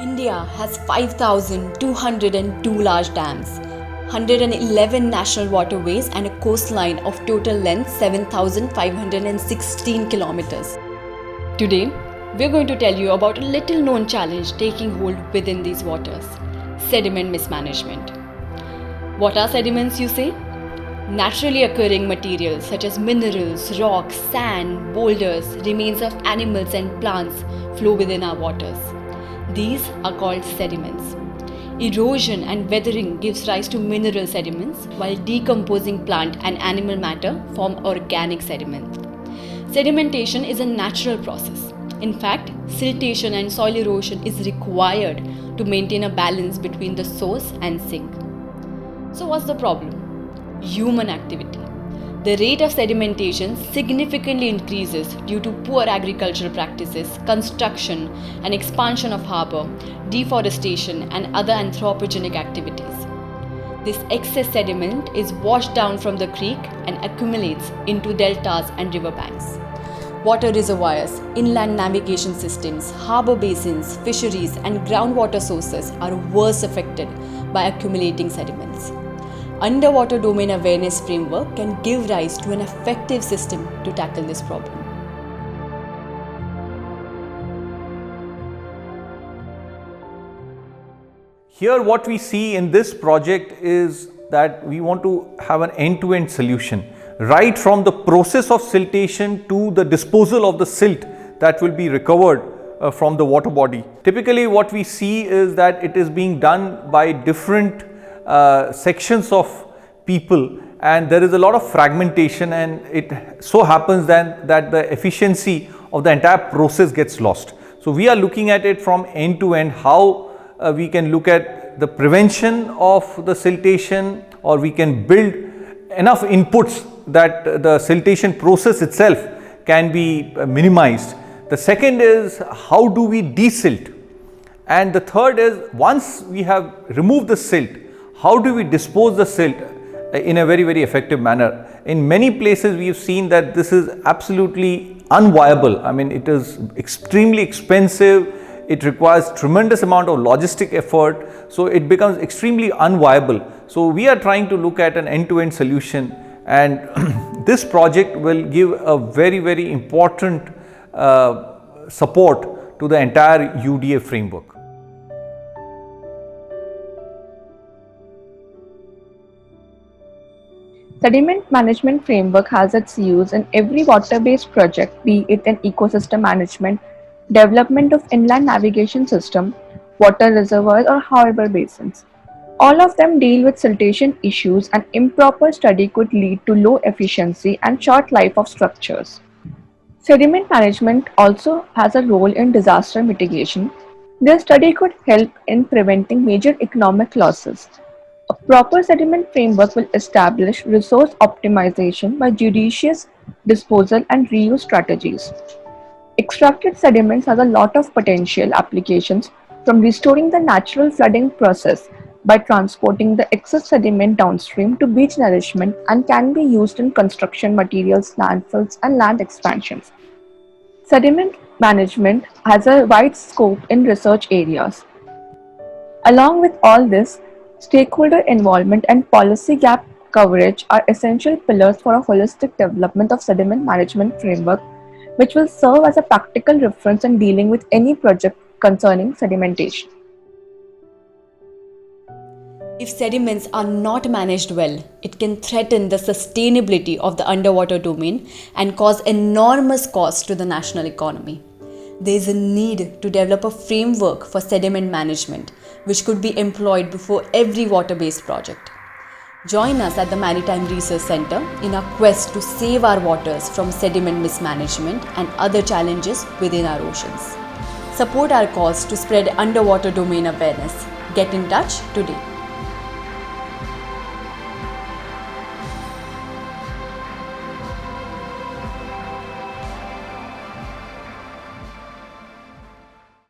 India has 5,202 large dams, 111 national waterways, and a coastline of total length 7,516 kilometers. Today, we are going to tell you about a little known challenge taking hold within these waters: sediment mismanagement. What are sediments, you say? Naturally occurring materials such as minerals, rocks, sand, boulders, remains of animals and plants flow within our waters. These are called sediments. Erosion and weathering gives rise to mineral sediments, while decomposing plant and animal matter form organic sediments. Sedimentation is a natural process. In fact, siltation and soil erosion is required to maintain a balance between the source and sink. So what's the problem? Human activity. The rate of sedimentation significantly increases due to poor agricultural practices, construction and expansion of harbour, deforestation and other anthropogenic activities. This excess sediment is washed down from the creek and accumulates into deltas and riverbanks. Water reservoirs, inland navigation systems, harbour basins, fisheries and groundwater sources are worse affected by accumulating sediments. Underwater domain awareness framework can give rise to an effective system to tackle this problem. Here what we see in this project is that we want to have an end-to-end solution, right from the process of siltation to the disposal of the silt that will be recovered from the water body. Typically what we see is that it is being done by different sections of people, and there is a lot of fragmentation, and it so happens then that the efficiency of the entire process gets lost. So we are looking at it from end to end, how we can look at the prevention of the siltation, or we can build enough inputs that the siltation process itself can be minimized. The second is, how do we desilt? And the third is, once we have removed the silt, how do we dispose the silt in a very, very effective manner? In many places we have seen that this is absolutely unviable. I mean, it is extremely expensive, it requires tremendous amount of logistic effort, so it becomes extremely unviable. So we are trying to look at an end-to-end solution, and this project will give a very, very important support to the entire UDA framework. Sediment management framework has its use in every water-based project, be it in ecosystem management, development of inland navigation system, water reservoirs or harbour basins. All of them deal with siltation issues, and improper study could lead to low efficiency and short life of structures. Sediment management also has a role in disaster mitigation. This study could help in preventing major economic losses. A proper sediment framework will establish resource optimization by judicious disposal and reuse strategies. Extracted sediments has a lot of potential applications, from restoring the natural flooding process by transporting the excess sediment downstream to beach nourishment, and can be used in construction materials, landfills and land expansions. Sediment management has a wide scope in research areas. Along with all this, stakeholder involvement and policy gap coverage are essential pillars for a holistic development of sediment management framework, which will serve as a practical reference in dealing with any project concerning sedimentation. If sediments are not managed well, it can threaten the sustainability of the underwater domain and cause enormous costs to the national economy. There is a need to develop a framework for sediment management, which could be employed before every water-based project. Join us at the Maritime Research Centre in our quest to save our waters from sediment mismanagement and other challenges within our oceans. Support our cause to spread underwater domain awareness. Get in touch today.